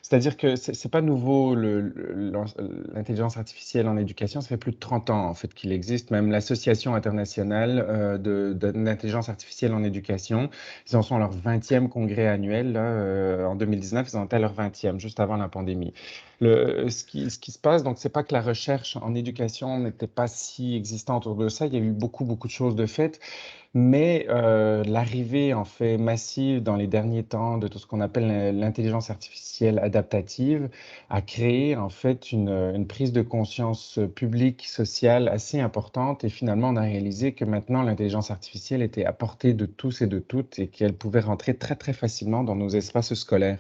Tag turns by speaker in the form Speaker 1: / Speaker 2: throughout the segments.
Speaker 1: C'est-à-dire que c'est pas nouveau l'intelligence artificielle en éducation, ça fait plus de 30 ans en fait qu'il existe. Même l'Association internationale d'intelligence artificielle en éducation, ils en sont à leur 20e congrès annuel là, en 2019, ils en étaient à leur 20e, juste avant la pandémie. Ce qui se passe, donc c'est pas que la recherche en éducation n'était pas si existante autour de ça, il y a eu beaucoup beaucoup de choses de faites. Mais l'arrivée en fait massive dans les derniers temps de tout ce qu'on appelle l'intelligence artificielle adaptative a créé en fait une prise de conscience publique, sociale assez importante. Et finalement, on a réalisé que maintenant l'intelligence artificielle était à portée de tous et de toutes et qu'elle pouvait rentrer très très facilement dans nos espaces scolaires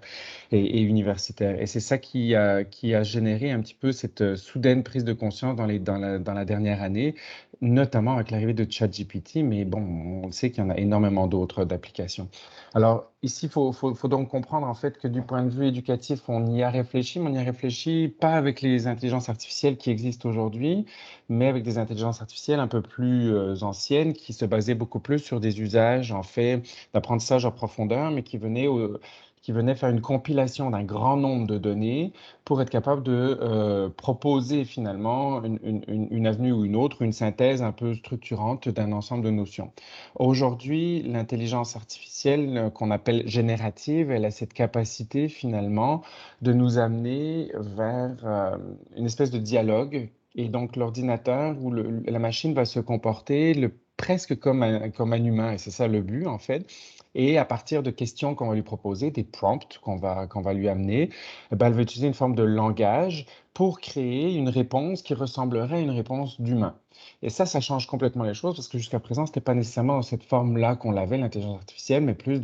Speaker 1: et universitaires. Et c'est ça qui a généré un petit peu cette soudaine prise de conscience dans la dernière année, notamment avec l'arrivée de ChatGPT, mais bon, on sait qu'il y en a énormément d'autres d'applications. Alors ici, il faut donc comprendre en fait que du point de vue éducatif, on y a réfléchi, mais on y a réfléchi pas avec les intelligences artificielles qui existent aujourd'hui, mais avec des intelligences artificielles un peu plus anciennes qui se basaient beaucoup plus sur des usages en fait d'apprentissage en profondeur, mais qui venaient faire une compilation d'un grand nombre de données pour être capable de proposer finalement une avenue ou une autre, une synthèse un peu structurante d'un ensemble de notions. Aujourd'hui, l'intelligence artificielle qu'on appelle générative, elle a cette capacité finalement de nous amener vers une espèce de dialogue. Et donc l'ordinateur ou la machine va se comporter presque comme un humain, et c'est ça le but en fait. Et à partir de questions qu'on va lui proposer, des prompts qu'on va lui amener, eh ben, elle va utiliser une forme de langage pour créer une réponse qui ressemblerait à une réponse d'humain. Et ça change complètement les choses parce que jusqu'à présent, ce n'était pas nécessairement dans cette forme-là qu'on l'avait, l'intelligence artificielle, mais plus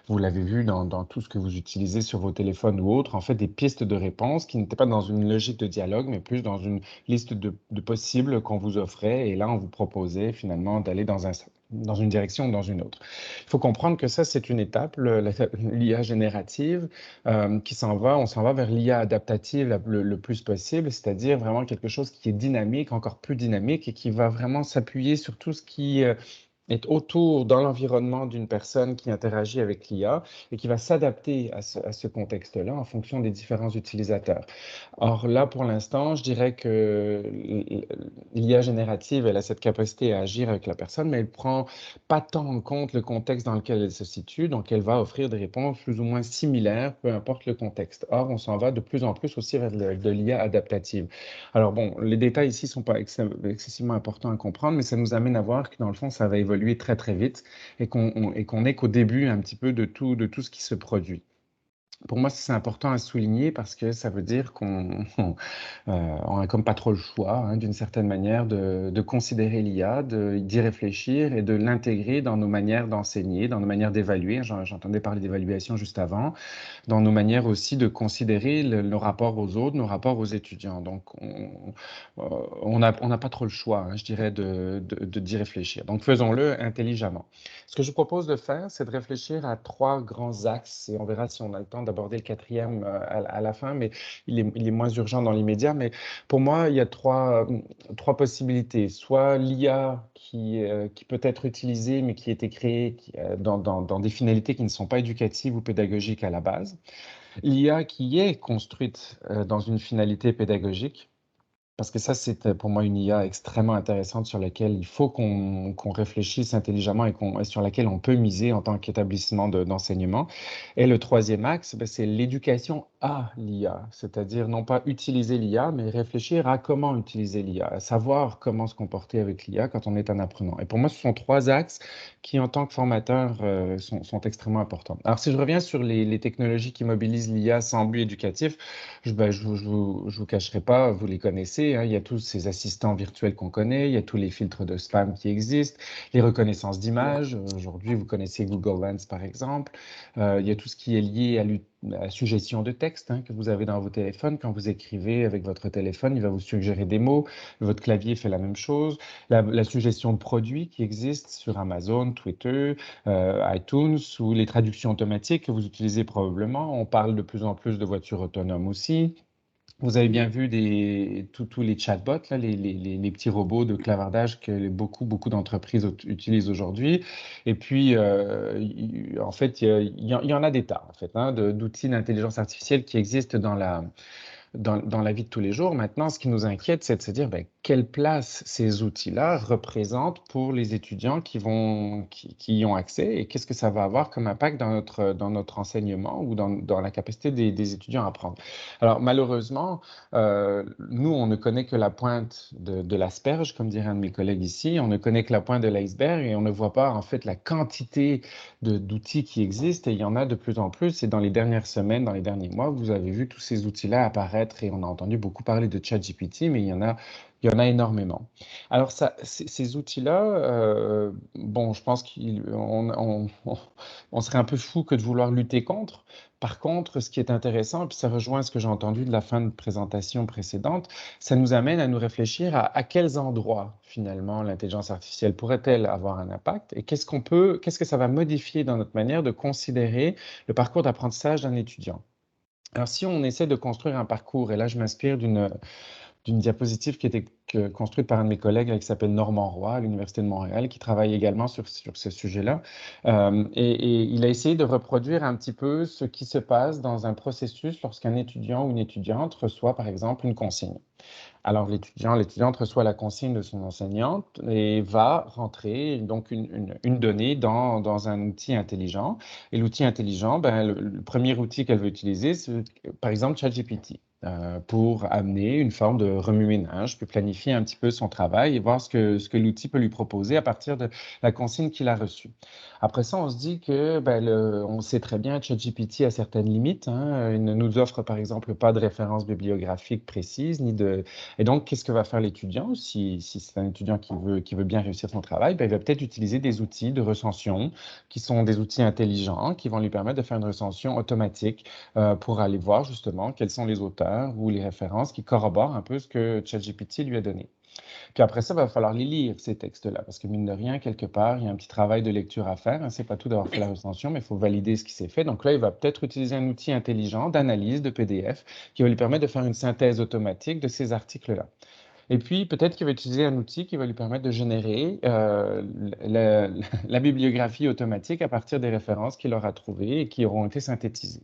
Speaker 1: vous l'avez vu dans tout ce que vous utilisez sur vos téléphones ou autres, en fait, des pistes de réponses qui n'étaient pas dans une logique de dialogue, mais plus dans une liste de possibles qu'on vous offrait. Et là, on vous proposait finalement d'aller dans une direction ou dans une autre. Il faut comprendre que ça, c'est une étape, l'IA générative, on s'en va vers l'IA adaptative le plus possible, c'est-à-dire vraiment quelque chose qui est dynamique, encore plus dynamique, et qui va vraiment s'appuyer sur tout ce qui est autour dans l'environnement d'une personne qui interagit avec l'IA et qui va s'adapter à ce contexte-là en fonction des différents utilisateurs. Or là, pour l'instant, je dirais que l'IA générative, elle a cette capacité à agir avec la personne, mais elle prend pas tant en compte le contexte dans lequel elle se situe, donc elle va offrir des réponses plus ou moins similaires, peu importe le contexte. Or, on s'en va de plus en plus aussi vers de l'IA adaptative. Alors bon, les détails ici sont pas excessivement importants à comprendre, mais ça nous amène à voir que dans le fond, ça va évoluer très très vite et qu'on n'est qu'au début un petit peu de tout ce qui se produit. Pour moi, c'est important à souligner parce que ça veut dire on a comme pas trop le choix, hein, d'une certaine manière, de considérer l'IA, d'y réfléchir et de l'intégrer dans nos manières d'enseigner, dans nos manières d'évaluer. J'entendais parler d'évaluation juste avant, dans nos manières aussi de considérer nos rapports aux autres, nos rapports aux étudiants. Donc, on n'a pas trop le choix, hein, je dirais, d'y réfléchir. Donc, faisons-le intelligemment. Ce que je propose de faire, c'est de réfléchir à trois grands axes, et on verra si on a le temps d'aborder le quatrième à la fin, mais il est moins urgent dans l'immédiat. Mais pour moi, il y a trois possibilités. Soit l'IA qui peut être utilisée, mais qui a été créée dans des finalités qui ne sont pas éducatives ou pédagogiques à la base. L'IA qui est construite dans une finalité pédagogique. Parce que ça, c'est pour moi une IA extrêmement intéressante sur laquelle il faut qu'on réfléchisse intelligemment et sur laquelle on peut miser en tant qu'établissement d'enseignement. Et le troisième axe, ben, c'est l'éducation à l'IA, c'est-à-dire non pas utiliser l'IA, mais réfléchir à comment utiliser l'IA, à savoir comment se comporter avec l'IA quand on est un apprenant. Et pour moi, ce sont trois axes qui, en tant que formateur, sont extrêmement importants. Alors, si je reviens sur les technologies qui mobilisent l'IA sans but éducatif, je vous cacherai pas, vous les connaissez, hein, il y a tous ces assistants virtuels qu'on connaît, il y a tous les filtres de spam qui existent, les reconnaissances d'images. Aujourd'hui, vous connaissez Google Lens, par exemple. Il y a tout ce qui est lié à la suggestion de texte, hein, que vous avez dans vos téléphones. Quand vous écrivez avec votre téléphone, il va vous suggérer des mots. Votre clavier fait la même chose. La suggestion de produits qui existe sur Amazon, Twitter, iTunes, ou les traductions automatiques que vous utilisez probablement. On parle de plus en plus de voitures autonomes aussi. Vous avez bien vu tous les chatbots, là, les petits robots de clavardage que beaucoup d'entreprises utilisent aujourd'hui. Et puis, en fait, il y en a des tas, en fait, hein, d'outils d'intelligence artificielle qui existent dans la vie de tous les jours. Maintenant, ce qui nous inquiète, c'est de se dire ben, quelle place ces outils-là représentent pour les étudiants qui y ont accès et qu'est-ce que ça va avoir comme impact dans notre enseignement ou dans la capacité des étudiants à apprendre. Alors, malheureusement, nous, on ne connaît que la pointe de l'asperge, comme dirait un de mes collègues ici. On ne connaît que la pointe de l'iceberg et on ne voit pas en fait la quantité d'outils qui existent et il y en a de plus en plus. Et dans les dernières semaines, dans les derniers mois, vous avez vu tous ces outils-là apparaître et on a entendu beaucoup parler de ChatGPT, mais il y en a énormément. Alors, ces outils-là, bon, je pense on serait un peu fou que de vouloir lutter contre. Par contre, ce qui est intéressant, et puis ça rejoint ce que j'ai entendu de la fin de présentation précédente, ça nous amène à nous réfléchir à quels endroits, finalement, l'intelligence artificielle pourrait-elle avoir un impact et qu'est-ce que ça va modifier dans notre manière de considérer le parcours d'apprentissage d'un étudiant. Alors, si on essaie de construire un parcours, et là, je m'inspire d'une diapositive qui était construite par un de mes collègues qui s'appelle Normand Roy à l'Université de Montréal, qui travaille également sur ce sujet-là. Et il a essayé de reproduire un petit peu ce qui se passe dans un processus lorsqu'un étudiant ou une étudiante reçoit, par exemple, une consigne. Alors, l'étudiante reçoit la consigne de son enseignante et va rentrer donc une donnée dans un outil intelligent. Et l'outil intelligent, ben, le premier outil qu'elle veut utiliser, c'est par exemple ChatGPT. Pour amener une forme de remue-ménage, puis planifier un petit peu son travail et voir ce que l'outil peut lui proposer à partir de la consigne qu'il a reçue. Après ça, on se dit que ben, on sait très bien que ChatGPT a certaines limites, hein. Il ne nous offre par exemple pas de références bibliographiques précises, et donc, qu'est-ce que va faire l'étudiant? Si c'est un étudiant qui veut bien réussir son travail, ben, il va peut-être utiliser des outils de recension qui sont des outils intelligents qui vont lui permettre de faire une recension automatique pour aller voir justement quels sont les auteurs ou les références qui corroborent un peu ce que ChatGPT lui a donné. Puis après ça, il va falloir les lire, ces textes-là, parce que mine de rien, quelque part, il y a un petit travail de lecture à faire, hein. C'est pas tout d'avoir fait la recension, mais il faut valider ce qui s'est fait. Donc là, il va peut-être utiliser un outil intelligent d'analyse de PDF qui va lui permettre de faire une synthèse automatique de ces articles-là. Et puis, peut-être qu'il va utiliser un outil qui va lui permettre de générer la, la bibliographie automatique à partir des références qu'il aura trouvées et qui auront été synthétisées.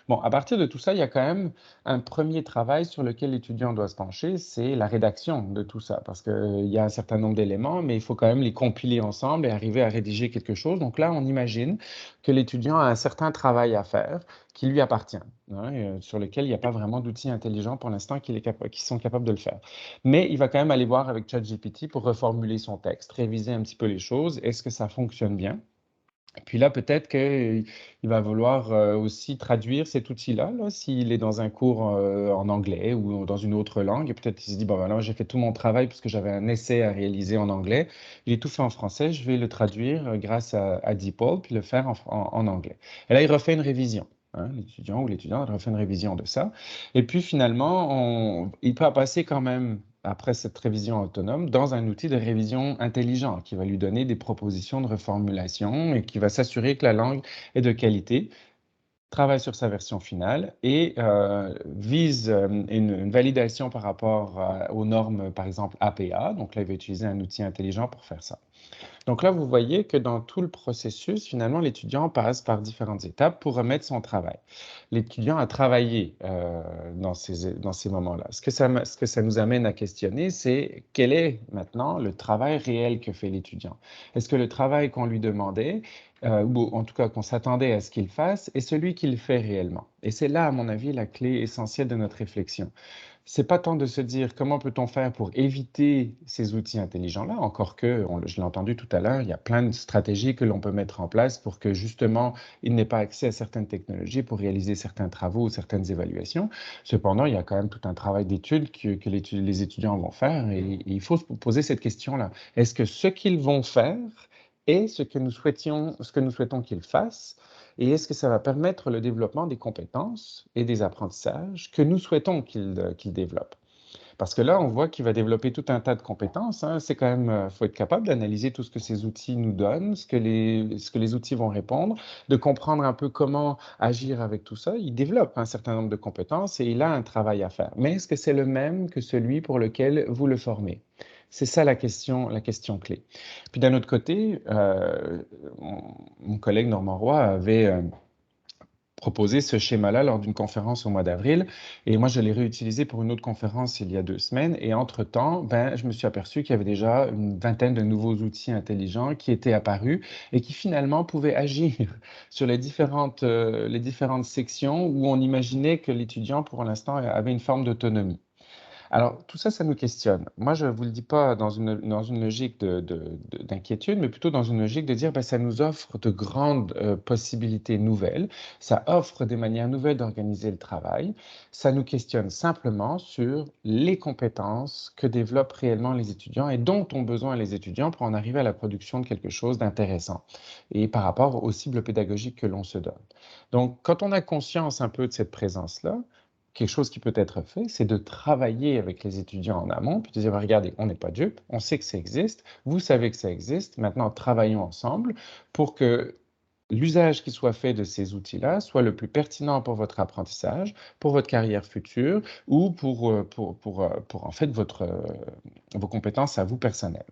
Speaker 1: Bon, à partir de tout ça, il y a quand même un premier travail sur lequel l'étudiant doit se pencher, c'est la rédaction de tout ça, parce qu'il y a un certain nombre d'éléments, mais il faut quand même les compiler ensemble et arriver à rédiger quelque chose. Donc là, on imagine que l'étudiant a un certain travail à faire qui lui appartient, hein, sur lequel il n'y a pas vraiment d'outils intelligents pour l'instant qui sont capables de le faire. Mais il va quand même aller voir avec ChatGPT pour reformuler son texte, réviser un petit peu les choses. Est-ce que ça fonctionne bien? Et puis là, peut-être qu'il va vouloir aussi traduire cet outil-là, là, s'il est dans un cours en anglais ou dans une autre langue. Et peut-être qu'il se dit, bon, voilà, j'ai fait tout mon travail puisque j'avais un essai à réaliser en anglais. J'ai tout fait en français, je vais le traduire grâce à DeepL, puis le faire en anglais. Et là, il refait une révision. Hein, l'étudiant ou l'étudiante refait une révision de ça. Et puis finalement, il peut passer quand même après cette révision autonome dans un outil de révision intelligent qui va lui donner des propositions de reformulation et qui va s'assurer que la langue est de qualité, travaille sur sa version finale et vise une validation par rapport aux normes, par exemple APA. Donc là, il va utiliser un outil intelligent pour faire ça. Donc là, vous voyez que dans tout le processus, finalement, l'étudiant passe par différentes étapes pour remettre son travail. L'étudiant a travaillé dans ces moments-là. Ce que ça nous amène à questionner, c'est quel est maintenant le travail réel que fait l'étudiant? Est-ce que le travail qu'on lui demandait, ou en tout cas qu'on s'attendait à ce qu'il fasse, est celui qu'il fait réellement? Et c'est là, à mon avis, la clé essentielle de notre réflexion. C'est pas tant de se dire comment peut-on faire pour éviter ces outils intelligents-là, encore que, je l'ai entendu tout à l'heure, il y a plein de stratégies que l'on peut mettre en place pour que justement il n'ait pas accès à certaines technologies pour réaliser certains travaux ou certaines évaluations. Cependant, il y a quand même tout un travail d'étude que les étudiants vont faire et il faut se poser cette question-là. Est-ce que ce qu'ils vont faire est ce que nous souhaitons qu'ils fassent? Et est-ce que ça va permettre le développement des compétences et des apprentissages que nous souhaitons qu'ils développent? Parce que là, on voit qu'il va développer tout un tas de compétences, hein. C'est quand même, faut être capable d'analyser tout ce que ces outils nous donnent, ce que les outils vont répondre, de comprendre un peu comment agir avec tout ça. Il développe un certain nombre de compétences et il a un travail à faire. Mais est-ce que c'est le même que celui pour lequel vous le formez? C'est ça la question clé. Puis d'un autre côté, mon collègue Normand Roy avait proposé ce schéma-là lors d'une conférence au mois d'avril. Et moi, je l'ai réutilisé pour une autre conférence il y a 2 semaines. Et entre-temps, ben, je me suis aperçu qu'il y avait déjà une vingtaine de nouveaux outils intelligents qui étaient apparus et qui finalement pouvaient agir sur les différentes sections où on imaginait que l'étudiant, pour l'instant, avait une forme d'autonomie. Alors, tout ça, ça nous questionne. Moi, je ne vous le dis pas dans une logique d'inquiétude, mais plutôt dans une logique de dire, ben, ça nous offre de grandes possibilités nouvelles, ça offre des manières nouvelles d'organiser le travail, ça nous questionne simplement sur les compétences que développent réellement les étudiants et dont ont besoin les étudiants pour en arriver à la production de quelque chose d'intéressant et par rapport aux cibles pédagogiques que l'on se donne. Donc, quand on a conscience un peu de cette présence-là, quelque chose qui peut être fait, c'est de travailler avec les étudiants en amont, puis de dire, regardez, on n'est pas dupes, on sait que ça existe, vous savez que ça existe, maintenant travaillons ensemble pour que l'usage qui soit fait de ces outils-là soit le plus pertinent pour votre apprentissage, pour votre carrière future ou pour en fait vos compétences à vous personnelles.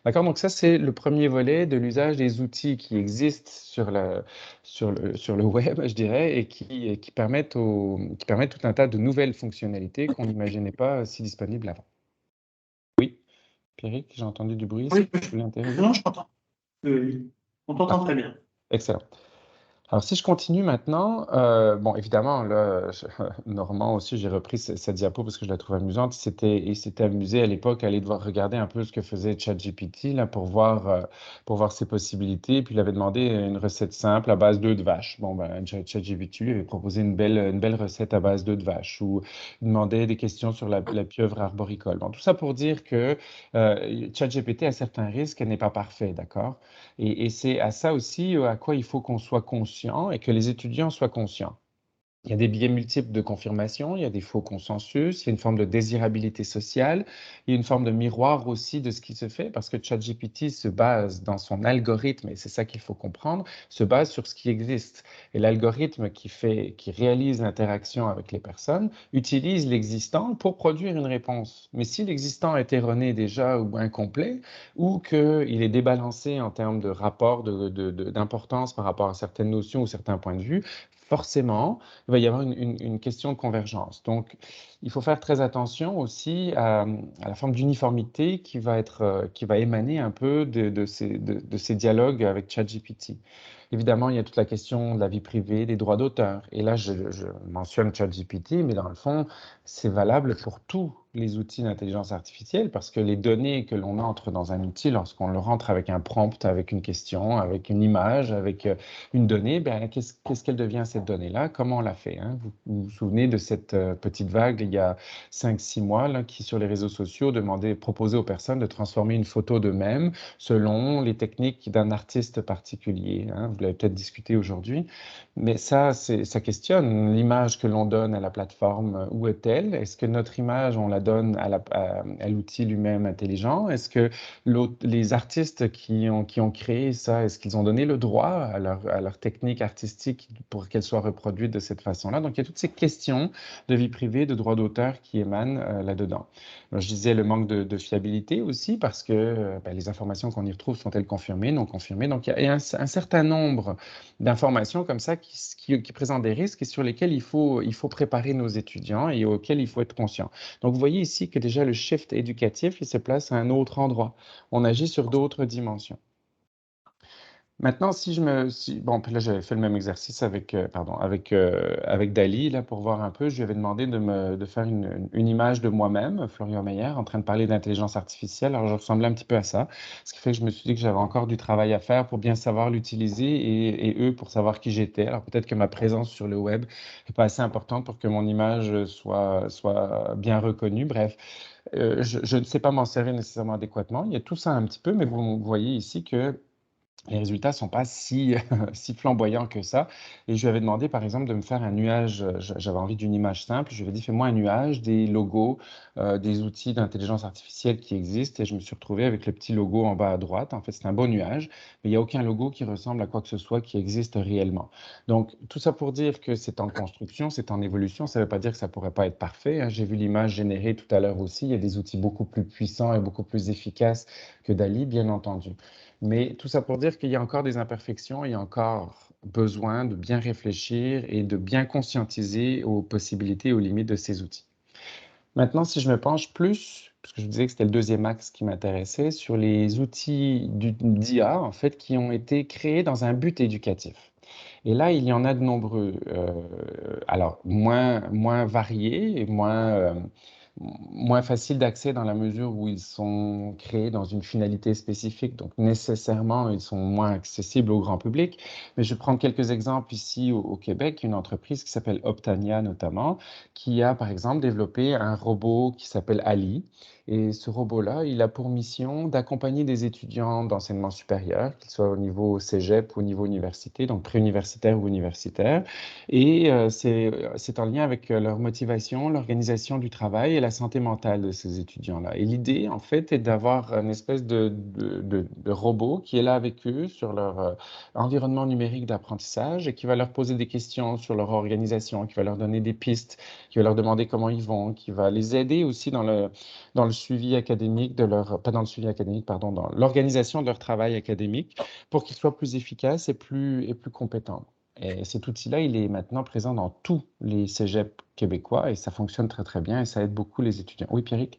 Speaker 1: D'accord? Donc ça, c'est le premier volet de l'usage des outils qui existent sur le web, je dirais, et qui permettent tout un tas de nouvelles fonctionnalités qu'on n'imaginait pas si disponibles avant. Oui, Pierrick, j'ai entendu du bruit.
Speaker 2: Oui,
Speaker 1: Tu voulais intervenir?
Speaker 2: non, je t'entends. Oui, on t'entend très bien.
Speaker 1: Excellent. Alors, si je continue maintenant, bon, évidemment, là, Normand aussi, j'ai repris cette diapo parce que je la trouve amusante. Il s'était amusé à l'époque à aller devoir regarder un peu ce que faisait ChatGPT là, pour voir ses possibilités. Puis il avait demandé une recette simple à base d'œufs de vache. Bon, ben, ChatGPT lui avait proposé une belle recette à base d'œufs de vache ou il demandait des questions sur la pieuvre arboricole. Bon, tout ça pour dire que ChatGPT a certains risques, elle n'est pas parfait, d'accord? Et c'est à ça aussi à quoi il faut qu'on soit conscient et que les étudiants soient conscients. Il y a des biais multiples de confirmation, il y a des faux consensus, il y a une forme de désirabilité sociale, il y a une forme de miroir aussi de ce qui se fait, parce que ChatGPT se base dans son algorithme, et c'est ça qu'il faut comprendre, se base sur ce qui existe. Et l'algorithme qui réalise l'interaction avec les personnes utilise l'existant pour produire une réponse. Mais si l'existant est erroné déjà ou incomplet, ou qu'il est débalancé en termes de rapport d'importance par rapport à certaines notions ou certains points de vue, forcément, il va y avoir une question de convergence. Donc, il faut faire très attention aussi à la forme d'uniformité qui va émaner un peu de ces dialogues avec ChatGPT. Évidemment, il y a toute la question de la vie privée, des droits d'auteur. Et là, je mentionne ChatGPT, mais dans le fond, c'est valable pour tous les outils d'intelligence artificielle parce que les données que l'on entre dans un outil, lorsqu'on le rentre avec un prompt, avec une question, avec une image, avec une donnée, ben, qu'est-ce qu'elle devient cette donnée-là? Comment on l'a fait, hein? Vous souvenez de cette petite vague il y a 5, 6 mois là, qui, sur les réseaux sociaux, proposait aux personnes de transformer une photo d'eux-mêmes selon les techniques d'un artiste particulier, hein? Vous l'avez peut-être discuté aujourd'hui. Mais ça questionne l'image que l'on donne à la plateforme. Où est-elle? Est-ce que notre image, on la donne à l'outil lui-même intelligent? Est-ce que les artistes qui ont créé ça, est-ce qu'ils ont donné le droit à leur technique artistique pour qu'elle soit reproduite de cette façon-là? Donc, il y a toutes ces questions de vie privée, de droit d'auteur qui émanent là-dedans. Je disais le manque de fiabilité aussi parce que ben, les informations qu'on y retrouve sont-elles confirmées, non confirmées? Donc, il y a un certain nombre d'informations comme ça qui présentent des risques et sur lesquels il faut préparer nos étudiants et auxquels il faut être conscient. Donc, vous voyez ici que déjà le shift éducatif, il se place à un autre endroit. On agit sur d'autres dimensions. Maintenant, bon, puis là, j'avais fait le même exercice avec Dali, là, pour voir un peu. Je lui avais demandé de faire une image de moi-même, Florian Meyer, en train de parler d'intelligence artificielle. Alors, je ressemblais un petit peu à ça. Ce qui fait que je me suis dit que j'avais encore du travail à faire pour bien savoir l'utiliser et eux pour savoir qui j'étais. Alors, peut-être que ma présence sur le web n'est pas assez importante pour que mon image soit bien reconnue. Bref, je ne sais pas m'en servir nécessairement adéquatement. Il y a tout ça un petit peu, mais vous voyez ici que les résultats ne sont pas si, si flamboyants que ça. Et je lui avais demandé, par exemple, de me faire un nuage. J'avais envie d'une image simple. Je lui avais dit, fais-moi un nuage des logos, des outils d'intelligence artificielle qui existent. Et je me suis retrouvé avec le petit logo en bas à droite. En fait, c'est un beau nuage, mais il n'y a aucun logo qui ressemble à quoi que ce soit qui existe réellement. Donc, tout ça pour dire que c'est en construction, c'est en évolution. Ça ne veut pas dire que ça ne pourrait pas être parfait, hein. J'ai vu l'image générée tout à l'heure aussi. Il y a des outils beaucoup plus puissants et beaucoup plus efficaces que DALL-E, bien entendu. Mais tout ça pour dire qu'il y a encore des imperfections, il y a encore besoin de bien réfléchir et de bien conscientiser aux possibilités et aux limites de ces outils. Maintenant, si je me penche plus, parce que je vous disais que c'était le deuxième axe qui m'intéressait, sur les outils d'IA, en fait, qui ont été créés dans un but éducatif. Et là, il y en a de nombreux, alors moins variés et moins faciles d'accès dans la mesure où ils sont créés dans une finalité spécifique. Donc, nécessairement, ils sont moins accessibles au grand public. Mais je vais prendre quelques exemples ici au Québec, une entreprise qui s'appelle Optania notamment, qui a par exemple développé un robot qui s'appelle Ali. Et ce robot-là, il a pour mission d'accompagner des étudiants d'enseignement supérieur, qu'ils soient au niveau cégep ou au niveau université, donc préuniversitaire ou universitaire. Et c'est en lien avec leur motivation, l'organisation du travail et la santé mentale de ces étudiants-là. Et l'idée, en fait, est d'avoir une espèce de robot qui est là avec eux sur leur environnement numérique d'apprentissage et qui va leur poser des questions sur leur organisation, qui va leur donner des pistes, qui va leur demander comment ils vont, qui va les aider aussi dans le suivi académique de leur, pas dans le suivi académique, pardon, dans l'organisation de leur travail académique pour qu'ils soient plus efficaces et plus compétents. Et cet outil-là, il est maintenant présent dans tous les cégeps québécois et ça fonctionne très très bien et ça aide beaucoup les étudiants. Oui, Pierrick?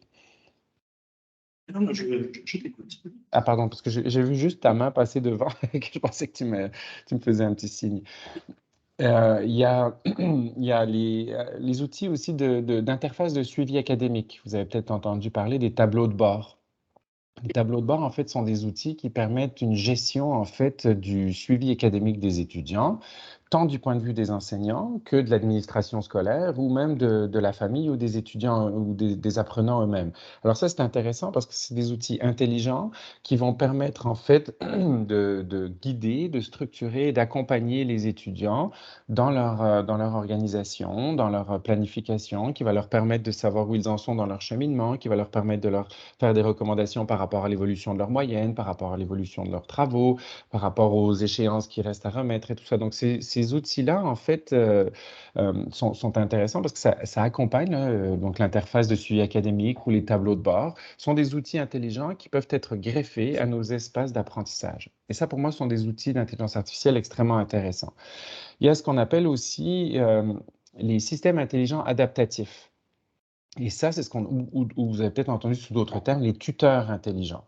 Speaker 2: Non, non, je t'écoute.
Speaker 1: Ah, pardon, parce que j'ai vu juste ta main passer devant et que je pensais que tu me faisais un petit signe. Il y a, il y a les outils aussi d'interface de suivi académique. Vous avez peut-être entendu parler des tableaux de bord. Les tableaux de bord, en fait, sont des outils qui permettent une gestion, en fait, du suivi académique des étudiants, tant du point de vue des enseignants que de l'administration scolaire ou même de la famille ou des étudiants ou des apprenants eux-mêmes. Alors ça, c'est intéressant parce que c'est des outils intelligents qui vont permettre, en fait, de guider, de structurer et d'accompagner les étudiants dans leur organisation, dans leur planification, qui va leur permettre de savoir où ils en sont dans leur cheminement, qui va leur permettre de leur faire des recommandations par rapport à l'évolution de leur moyenne, par rapport à l'évolution de leurs travaux, par rapport aux échéances qui restent à remettre et tout ça. Donc, ces outils-là, en fait, sont intéressants parce que ça accompagne là, donc l'interface de suivi académique ou les tableaux de bord sont des outils intelligents qui peuvent être greffés à nos espaces d'apprentissage. Et ça, pour moi, sont des outils d'intelligence artificielle extrêmement intéressants. Il y a ce qu'on appelle aussi les systèmes intelligents adaptatifs. Et ça, c'est ce qu'on, ou vous avez peut-être entendu sous d'autres termes, les tuteurs intelligents.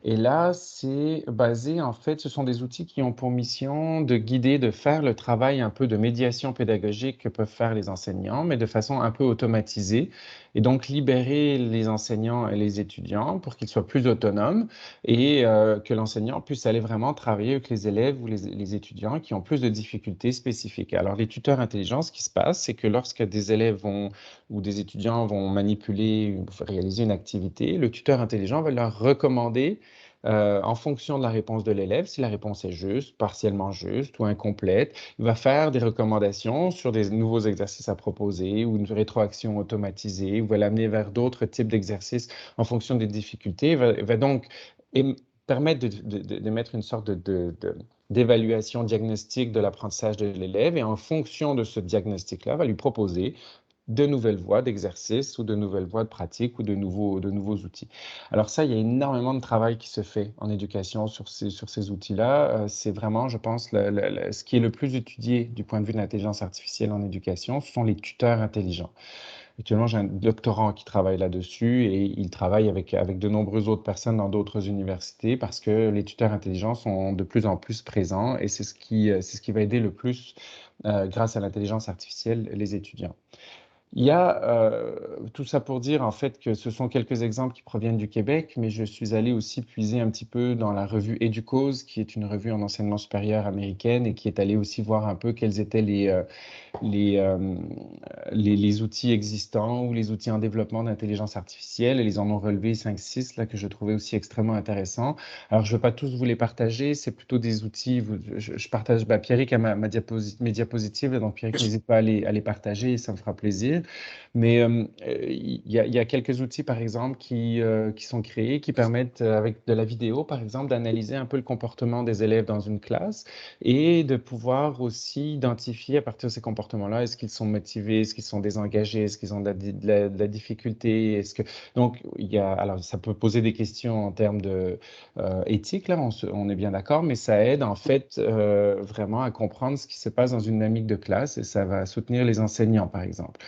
Speaker 1: Et là, c'est basé, en fait, ce sont des outils qui ont pour mission de guider, de faire le travail un peu de médiation pédagogique que peuvent faire les enseignants, mais de façon un peu automatisée, et donc libérer les enseignants et les étudiants pour qu'ils soient plus autonomes et que l'enseignant puisse aller vraiment travailler avec les élèves ou les étudiants qui ont plus de difficultés spécifiques. Alors, les tuteurs intelligents, ce qui se passe, c'est que lorsque des élèves vont ou des étudiants vont manipuler ou réaliser une activité, le tuteur intelligent va leur recommander en fonction de la réponse de l'élève, si la réponse est juste, partiellement juste ou incomplète, il va faire des recommandations sur des nouveaux exercices à proposer ou une rétroaction automatisée, ou va l'amener vers d'autres types d'exercices en fonction des difficultés, va donc permettre de mettre une sorte d'évaluation diagnostique de l'apprentissage de l'élève et en fonction de ce diagnostic-là, va lui proposer de nouvelles voies d'exercice ou de nouvelles voies de pratique ou de nouveaux outils. Alors ça, il y a énormément de travail qui se fait en éducation sur ces outils-là. C'est vraiment, je pense, ce qui est le plus étudié du point de vue de l'intelligence artificielle en éducation, ce sont les tuteurs intelligents. Actuellement, j'ai un doctorant qui travaille là-dessus et il travaille avec de nombreuses autres personnes dans d'autres universités parce que les tuteurs intelligents sont de plus en plus présents et c'est ce qui va aider le plus, grâce à l'intelligence artificielle, les étudiants. Il y a tout ça pour dire en fait que ce sont quelques exemples qui proviennent du Québec, mais je suis allé aussi puiser un petit peu dans la revue Educause, qui est une revue en enseignement supérieur américaine et qui est allée aussi voir un peu quels étaient les, euh, les outils existants ou les outils en développement d'intelligence artificielle. Et ils en ont relevé 5-6 là que je trouvais aussi extrêmement intéressants. Alors, je ne vais pas tous vous les partager, c'est plutôt des outils. Je partage, Pierrick a mes diapositives, donc Pierrick, n'hésite pas à les partager, ça me fera plaisir. Mais il y a quelques outils, par exemple, qui sont créés, qui permettent, avec de la vidéo, par exemple, d'analyser un peu le comportement des élèves dans une classe et de pouvoir aussi identifier à partir de ces comportements-là, est-ce qu'ils sont motivés, est-ce qu'ils sont désengagés, est-ce qu'ils ont de la difficulté, est-ce que... Donc, alors, ça peut poser des questions en termes de éthique, là, on est bien d'accord, mais ça aide en fait vraiment à comprendre ce qui se passe dans une dynamique de classe et ça va soutenir les enseignants, par exemple.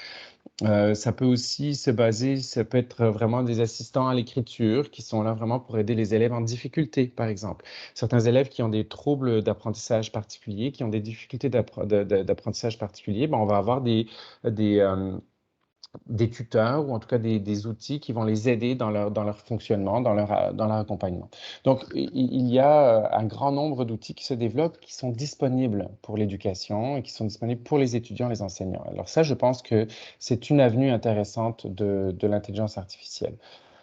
Speaker 1: Ça peut aussi se baser, ça peut être vraiment des assistants à l'écriture qui sont là vraiment pour aider les élèves en difficulté, par exemple. Certains élèves qui ont des troubles d'apprentissage particuliers, qui ont des difficultés d'apprentissage particuliers, ben, on va avoir des, euh, des tuteurs ou en tout cas des outils qui vont les aider dans leur fonctionnement, dans leur accompagnement. Donc, il y a un grand nombre d'outils qui se développent, qui sont disponibles pour l'éducation et qui sont disponibles pour les étudiants, les enseignants. Alors ça, je pense que c'est une avenue intéressante de l'intelligence artificielle.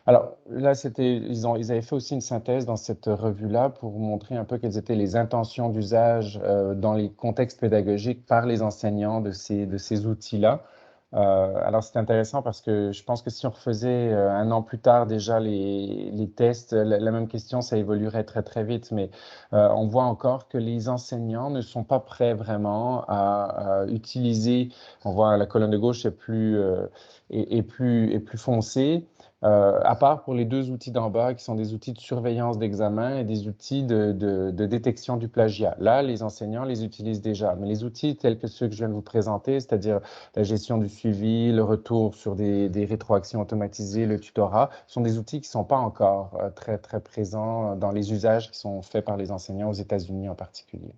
Speaker 1: Alors là, ils avaient fait aussi une synthèse dans cette revue-là pour montrer un peu quelles étaient les intentions d'usage dans les contextes pédagogiques par les enseignants de ces outils-là. Alors, c'est intéressant parce que je pense que si on refaisait un an plus tard déjà les tests, la même question, ça évoluerait très, très vite. Mais on voit encore que les enseignants ne sont pas prêts vraiment à utiliser. On voit la colonne de gauche est plus foncée. À part pour les deux outils d'en bas, qui sont des outils de surveillance d'examen et des outils de détection du plagiat. Là, les enseignants les utilisent déjà. Mais les outils tels que ceux que je viens de vous présenter, c'est-à-dire la gestion du suivi, le retour sur des rétroactions automatisées, le tutorat, sont des outils qui ne sont pas encore très, très présents dans les usages qui sont faits par les enseignants aux États-Unis en particulier.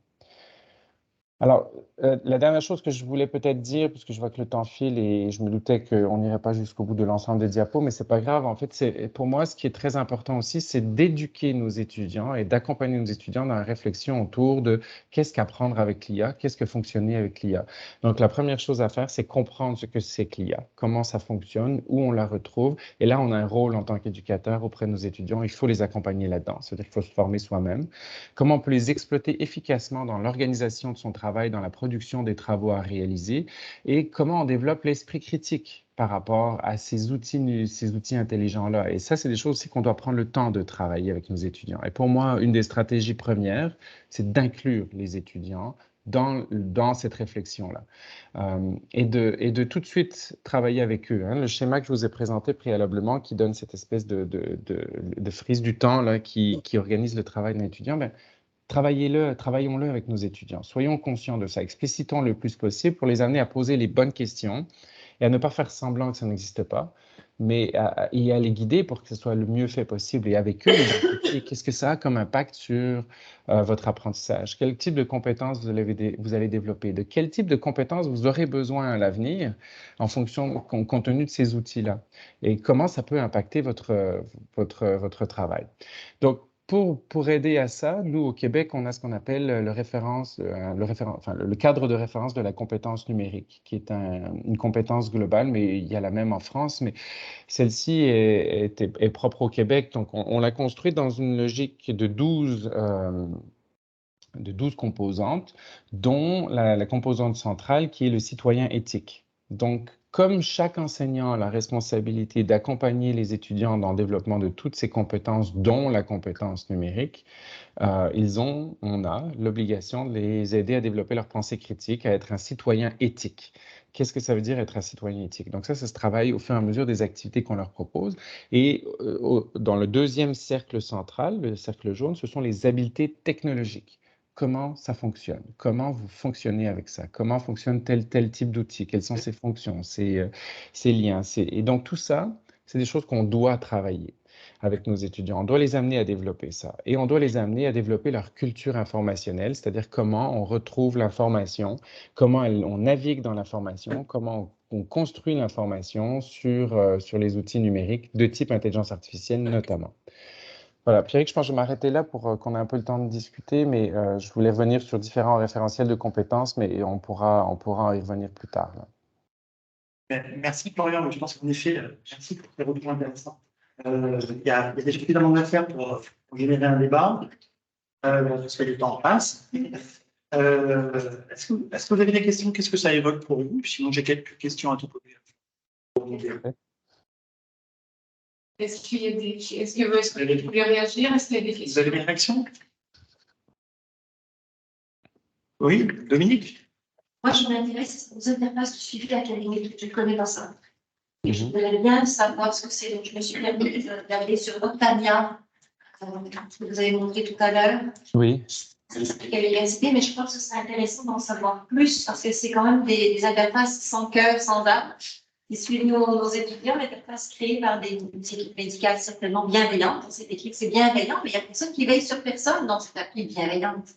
Speaker 1: Alors, la dernière chose que je voulais peut-être dire, puisque je vois que le temps file et je me doutais qu'on n'irait pas jusqu'au bout de l'ensemble des diapos, mais c'est pas grave. En fait, pour moi, ce qui est très important aussi, c'est d'éduquer nos étudiants et d'accompagner nos étudiants dans la réflexion autour de qu'est-ce qu'apprendre avec l'IA, qu'est-ce que fonctionner avec l'IA. Donc, la première chose à faire, c'est comprendre ce que c'est que l'IA, comment ça fonctionne, où on la retrouve. Et là, on a un rôle en tant qu'éducateur auprès de nos étudiants. Il faut les accompagner là-dedans. C'est-à-dire qu'il faut se former soi-même. Comment on peut les exploiter efficacement dans l'organisation de son travail, dans la production des travaux à réaliser, et comment on développe l'esprit critique par rapport à ces outils intelligents-là. Et ça, c'est des choses aussi qu'on doit prendre le temps de travailler avec nos étudiants. Et pour moi, une des stratégies premières, c'est d'inclure les étudiants dans cette réflexion-là et de tout de suite travailler avec eux. Hein. Le schéma que je vous ai présenté préalablement qui donne cette espèce de frise du temps là, qui organise le travail d'un étudiant, ben, travaillons-le avec nos étudiants. Soyons conscients de ça. Explicitons le plus possible pour les amener à poser les bonnes questions et à ne pas faire semblant que ça n'existe pas, mais et à les guider pour que ce soit le mieux fait possible et avec eux, identifier qu'est-ce que ça a comme impact sur votre apprentissage, quel type de compétences vous allez développer, de quel type de compétences vous aurez besoin à l'avenir en fonction, compte tenu de ces outils-là et comment ça peut impacter votre travail. Donc, pour aider à ça, nous, au Québec, on a ce qu'on appelle le cadre de référence de la compétence numérique, qui est une compétence globale, mais il y a la même en France, mais celle-ci est propre au Québec. Donc, on l'a construite dans une logique de 12 composantes, dont la composante centrale qui est le citoyen éthique. Donc, comme chaque enseignant a la responsabilité d'accompagner les étudiants dans le développement de toutes ces compétences, dont la compétence numérique, on a l'obligation de les aider à développer leur pensée critique, à être un citoyen éthique. Qu'est-ce que ça veut dire être un citoyen éthique? Donc ça se travaille au fur et à mesure des activités qu'on leur propose. Et dans le deuxième cercle central, le cercle jaune, ce sont les habiletés technologiques. Comment ça fonctionne? Comment vous fonctionnez avec ça? Comment fonctionne tel type d'outil? Quelles sont ses fonctions, ses liens? Et donc tout ça, c'est des choses qu'on doit travailler avec nos étudiants. On doit les amener à développer ça. Et on doit les amener à développer leur culture informationnelle, c'est-à-dire comment on retrouve l'information, comment on navigue dans l'information, comment on construit l'information sur les outils numériques de type intelligence artificielle notamment. Voilà, Pierrick, je pense que je vais m'arrêter là pour qu'on ait un peu le temps de discuter, mais je voulais revenir sur différents référentiels de compétences, mais on pourra y revenir plus tard, là.
Speaker 2: Merci Florian, je pense qu'en effet, merci pour tes retours intéressants. Il y a déjà suffisamment d'affaires pour générer un débat, parce que le temps passe. Est-ce que vous avez des questions? Qu'est-ce que ça évoque pour vous? Sinon, j'ai quelques questions à tout poser.
Speaker 3: Est-ce que vous voulez réagir? Est-ce qu'il y a des
Speaker 2: Vous
Speaker 3: questions?
Speaker 2: avez des réactions? Oui, Dominique?
Speaker 4: Moi, je m'intéresse aux interfaces de suivi académique. Je connais pas ça. Et je
Speaker 1: Mhm.
Speaker 4: voudrais bien savoir ce que c'est. Donc, je me suis permis d'aller sur Octavia, que vous avez montré tout à l'heure.
Speaker 1: Oui.
Speaker 4: Ça s'applique à l'université, mais je pense que c'est intéressant d'en savoir plus parce que c'est quand même des interfaces sans cœur, sans âme, qui suivent nos étudiants, l'interface créée par des équipes médicales certainement bienveillantes. Dans cette équipe, c'est bienveillant, mais il y a personne qui veille sur personne dans cette appli bienveillante.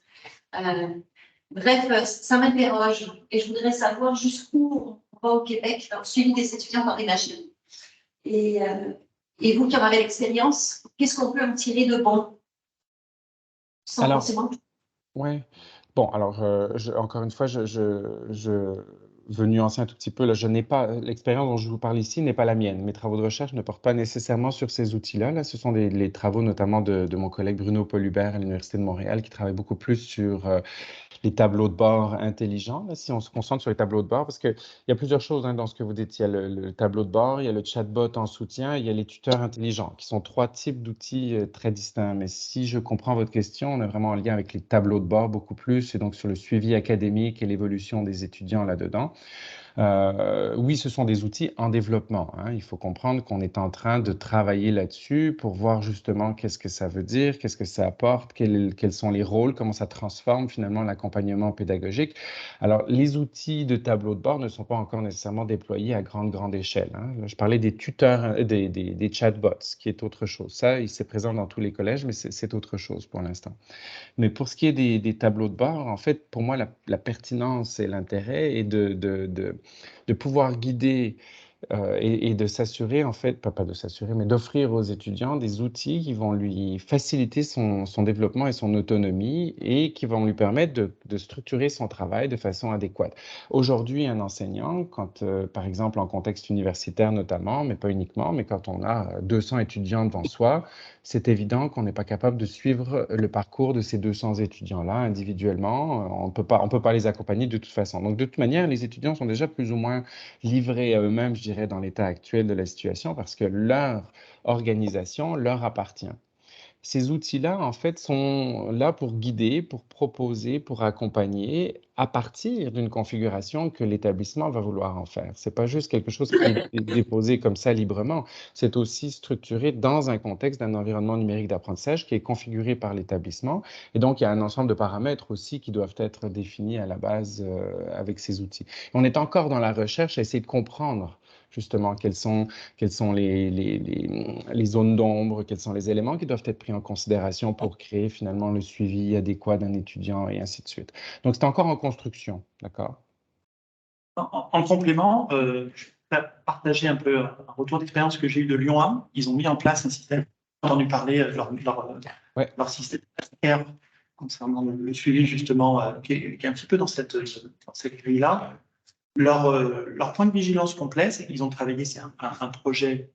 Speaker 4: Bref, ça m'interroge et je voudrais savoir jusqu'où on va au Québec dans le suivi des étudiants par les machines. Et vous qui en avez l'expérience, qu'est-ce qu'on peut en tirer de bon? Sans
Speaker 1: Alors,
Speaker 4: forcément.
Speaker 1: ouais. Bon, alors, encore une fois, je veux nuancer un tout petit peu. Là, je n'ai pas, l'expérience dont je vous parle ici n'est pas la mienne. Mes travaux de recherche ne portent pas nécessairement sur ces outils-là. Là, ce sont les travaux notamment de mon collègue Bruno Paul-Hubert à l'Université de Montréal qui travaille beaucoup plus sur les tableaux de bord intelligents, là, si on se concentre sur les tableaux de bord, parce qu'il y a plusieurs choses dans ce que vous dites. Il y a le tableau de bord, il y a le chatbot en soutien, il y a les tuteurs intelligents, qui sont trois types d'outils très distincts. Mais si je comprends votre question, on est vraiment en lien avec les tableaux de bord beaucoup plus, et donc sur le suivi académique et l'évolution des étudiants là-dedans. Oui, ce sont des outils en développement, hein. Il faut comprendre qu'on est en train de travailler là-dessus pour voir justement qu'est-ce que ça veut dire, qu'est-ce que ça apporte, quels sont les rôles, comment ça transforme finalement l'accompagnement pédagogique. Alors, les outils de tableau de bord ne sont pas encore nécessairement déployés à grande échelle, hein. Là, je parlais des tuteurs, des chatbots, qui est autre chose. Ça, il s'est présent dans tous les collèges, mais c'est autre chose pour l'instant. Mais pour ce qui est des tableaux de bord, en fait, pour moi, la pertinence et l'intérêt est de pouvoir guider et de s'assurer, en fait, pas de s'assurer, mais d'offrir aux étudiants des outils qui vont lui faciliter son développement et son autonomie et qui vont lui permettre de structurer son travail de façon adéquate. Aujourd'hui, un enseignant, quand, par exemple, en contexte universitaire notamment, mais pas uniquement, mais quand on a 200 étudiants devant soi, c'est évident qu'on n'est pas capable de suivre le parcours de ces 200 étudiants-là individuellement. On peut pas les accompagner de toute façon. Donc, de toute manière, les étudiants sont déjà plus ou moins livrés à eux-mêmes, je dirais, dans l'état actuel de la situation, parce que leur organisation leur appartient. Ces outils-là, en fait, sont là pour guider, pour proposer, pour accompagner à partir d'une configuration que l'établissement va vouloir en faire. C'est pas juste quelque chose qui est déposé comme ça librement. C'est aussi structuré dans un contexte d'un environnement numérique d'apprentissage qui est configuré par l'établissement. Et donc, il y a un ensemble de paramètres aussi qui doivent être définis à la base avec ces outils. On est encore dans la recherche à essayer de comprendre justement quelles sont les zones d'ombre, quels sont les éléments qui doivent être pris en considération pour créer finalement le suivi adéquat d'un étudiant et ainsi de suite. Donc, c'est encore en construction, d'accord?
Speaker 2: En complément, je vais partager un peu un retour d'expérience que j'ai eu de Lyon 1. Ils ont mis en place un système, j'ai entendu parler de leur système concernant le suivi justement, qui est un petit peu dans cette grille-là. Leur point de vigilance complet, c'est qu'ils ont travaillé, c'est un projet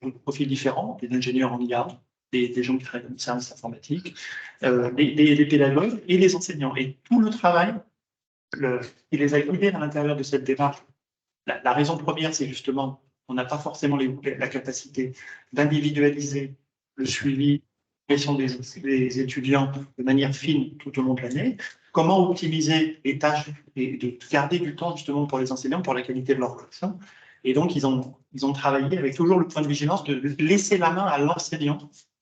Speaker 2: de profil différent, des ingénieurs en IA, des gens qui travaillent dans le service informatique, des pédagogues et les enseignants. Et tout le travail qui les a guidés à l'intérieur de cette démarche. La raison première, c'est justement, on n'a pas forcément la capacité d'individualiser le suivi des étudiants de manière fine tout au long de l'année. Comment optimiser les tâches et de garder du temps justement pour les enseignants, pour la qualité de leur formation. Et donc, ils ont travaillé avec toujours le point de vigilance de laisser la main à l'enseignant.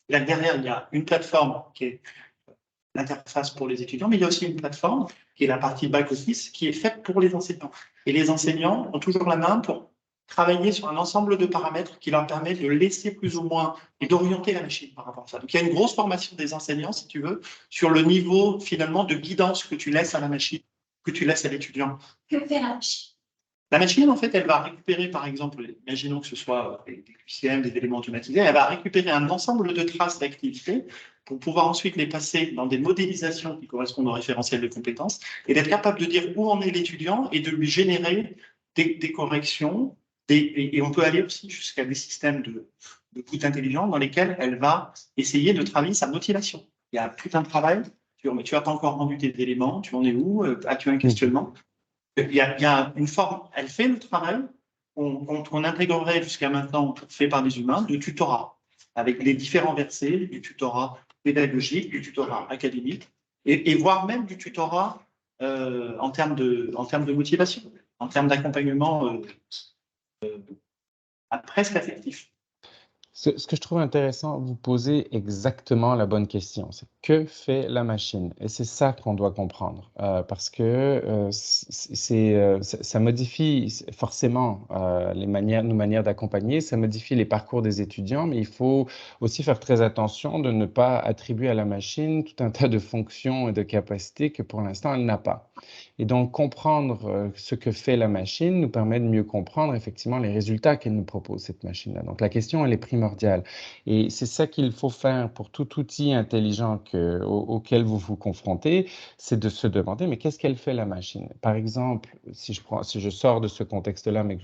Speaker 2: Là, derrière, il y a une plateforme qui est l'interface pour les étudiants, mais il y a aussi une plateforme qui est la partie back-office qui est faite pour les enseignants. Et les enseignants ont toujours la main pour travailler sur un ensemble de paramètres qui leur permet de laisser plus ou moins et d'orienter la machine par rapport à ça. Donc, il y a une grosse formation des enseignants, si tu veux, sur le niveau finalement de guidance que tu laisses à la machine, que tu laisses à l'étudiant.
Speaker 4: Que fait la machine?
Speaker 2: La machine, en fait, elle va récupérer, par exemple, imaginons que ce soit des QCM, des éléments automatisés, elle va récupérer un ensemble de traces d'activité pour pouvoir ensuite les passer dans des modélisations qui correspondent au référentiel de compétences et d'être capable de dire où en est l'étudiant et de lui générer des corrections. Et on peut aller aussi jusqu'à des systèmes de coût intelligent dans lesquels elle va essayer de travailler sa motivation. Il y a tout un travail sur, mais tu n'as pas encore rendu tes éléments, tu en es où, as-tu un questionnement? Il y a une forme, elle fait le travail qu'on intégrerait jusqu'à maintenant, fait par des humains, de tutorat, avec les différents versets, du tutorat pédagogique, du tutorat académique, et voire même du tutorat en termes de motivation, en termes d'accompagnement presque affectif.
Speaker 1: Ce que je trouve intéressant, vous posez exactement la bonne question. C'est que fait la machine? Et c'est ça qu'on doit comprendre, parce que ça modifie forcément nos manières d'accompagner, ça modifie les parcours des étudiants, mais il faut aussi faire très attention de ne pas attribuer à la machine tout un tas de fonctions et de capacités que pour l'instant, elle n'a pas. Et donc, comprendre ce que fait la machine nous permet de mieux comprendre effectivement les résultats qu'elle nous propose, cette machine-là. Donc, la question, elle est primordiale. Et c'est ça qu'il faut faire pour tout outil intelligent auquel vous vous confrontez, c'est de se demander, mais qu'est-ce qu'elle fait la machine? Par exemple, si je sors de ce contexte-là, mais que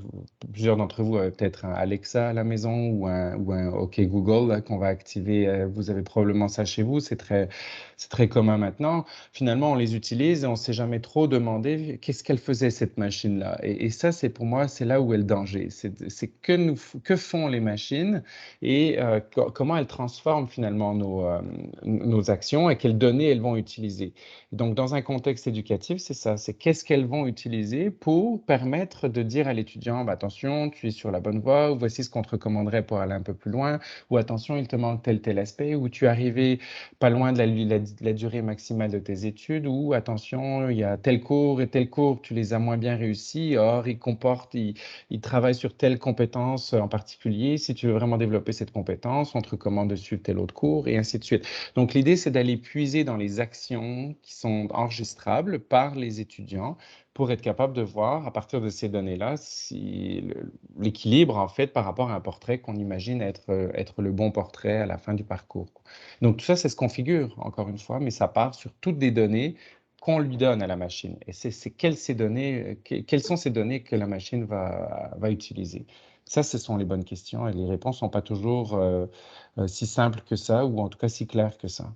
Speaker 1: plusieurs d'entre vous avez peut-être un Alexa à la maison ou un OK Google là, qu'on va activer, vous avez probablement ça chez vous, c'est très commun maintenant. Finalement, on les utilise et on ne s'est jamais trop demandé qu'est-ce qu'elle faisait, cette machine-là. Et ça, c'est pour moi, c'est là où est le danger. C'est que font les machines et comment elles transforment finalement nos actions et quelles données elles vont utiliser. Donc, dans un contexte éducatif, c'est ça, c'est qu'est-ce qu'elles vont utiliser pour permettre de dire à l'étudiant, bah, attention, tu es sur la bonne voie, ou voici ce qu'on te recommanderait pour aller un peu plus loin, ou attention, il te manque tel aspect, ou tu es arrivé pas loin de la durée maximale de tes études, ou attention, il y a tel cours et tel cours, tu les as moins bien réussi, or il travaille sur telle compétence en particulier. Si tu veux vraiment développer cette compétence, on te recommande de suivre tel autre cours, et ainsi de suite. Donc l'idée, c'est d'aller puiser dans les actions qui sont enregistrables par les étudiants pour être capable de voir à partir de ces données-là si l'équilibre en fait par rapport à un portrait qu'on imagine être le bon portrait à la fin du parcours. Donc tout ça, ça se configure encore une fois, mais ça part sur toutes des données qu'on lui donne à la machine. Et c'est quelles sont ces données que la machine va utiliser? Ça, ce sont les bonnes questions et les réponses ne sont pas toujours si simples que ça ou en tout cas si claires que ça.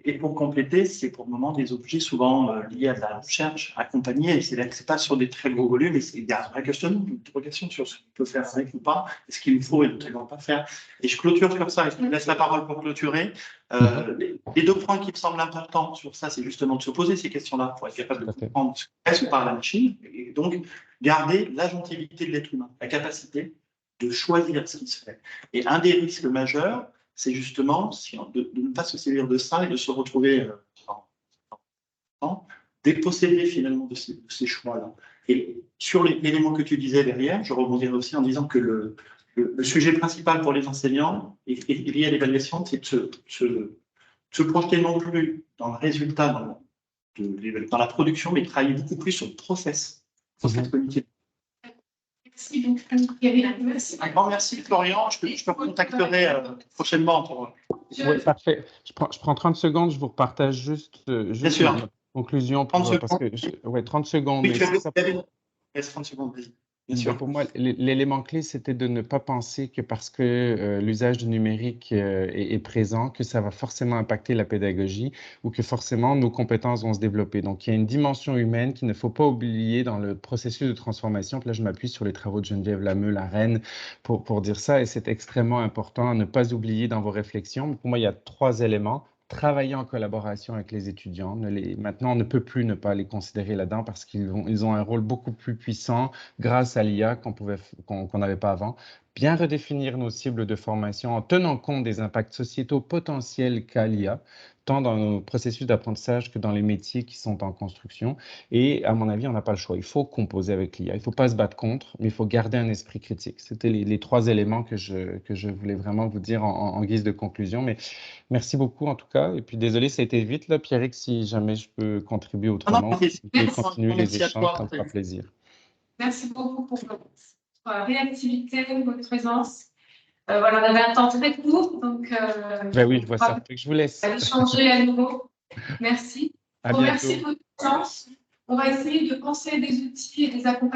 Speaker 2: Et pour compléter, c'est pour le moment des objets souvent liés à de la recherche accompagnée. C'est-à-dire que ce n'est pas sur des très gros volumes, mais il y a un vrai questionnement, une interrogation sur ce qu'on peut faire avec ou pas, ce qu'il nous faut et ne éventuellement pas faire. Et je clôture sur ça, et je te laisse la parole pour clôturer. Les deux points qui me semblent importants sur ça, c'est justement de se poser ces questions-là pour être capable de comprendre ce qu'est-ce que par la machine, et donc garder l'agentivité de l'être humain, la capacité de choisir ce qui se fait. Et un des risques majeurs, c'est justement de ne pas se servir de ça et de se retrouver dépossédé finalement de ces choix-là. Et sur l'élément que tu disais derrière, je rebondirai aussi en disant que le sujet principal pour les enseignants est lié à l'évaluation, c'est de se projeter non plus dans le résultat, dans la production, mais travailler beaucoup plus sur le process cognitif.
Speaker 3: Merci.
Speaker 2: Un grand merci, Florian. Je te recontacterai prochainement pour.
Speaker 1: Oui, parfait. Je prends 30 secondes, je vous repartage juste une conclusion.
Speaker 2: 30 secondes.
Speaker 1: Parce que, 30 secondes.
Speaker 2: Oui, tu avais 30 secondes, vas-y. Bien sûr.
Speaker 1: Pour moi, l'élément clé, c'était de ne pas penser que parce que l'usage du numérique est présent, que ça va forcément impacter la pédagogie ou que forcément nos compétences vont se développer. Donc, il y a une dimension humaine qu'il ne faut pas oublier dans le processus de transformation. Puis là, je m'appuie sur les travaux de Geneviève Lameux, la reine, pour dire ça. Et c'est extrêmement important à ne pas oublier dans vos réflexions. Pour moi, il y a 3 éléments. Travailler en collaboration avec les étudiants. Maintenant, on ne peut plus ne pas les considérer là-dedans parce qu'ils ont un rôle beaucoup plus puissant grâce à l'IA qu'on n'avait pas avant. Bien redéfinir nos cibles de formation en tenant compte des impacts sociétaux potentiels qu'a l'IA, tant dans nos processus d'apprentissage que dans les métiers qui sont en construction. Et à mon avis, on n'a pas le choix. Il faut composer avec l'IA. Il ne faut pas se battre contre, mais il faut garder un esprit critique. C'était les 3 éléments que je voulais vraiment vous dire en guise de conclusion. Mais merci beaucoup en tout cas. Et puis désolé, ça a été vite là, Pierrick, si jamais je peux contribuer autrement. Vous pouvez continuer les échanges, ça me fera plaisir.
Speaker 3: Merci beaucoup pour votre réactivité, votre présence. Voilà, on avait un temps très court, donc
Speaker 1: Ben oui, je vois ça. Je vous laisse.
Speaker 3: Échanger à nouveau. Merci.
Speaker 1: À bientôt.
Speaker 3: Merci de votre patience. On va essayer de penser des outils et des accompagnements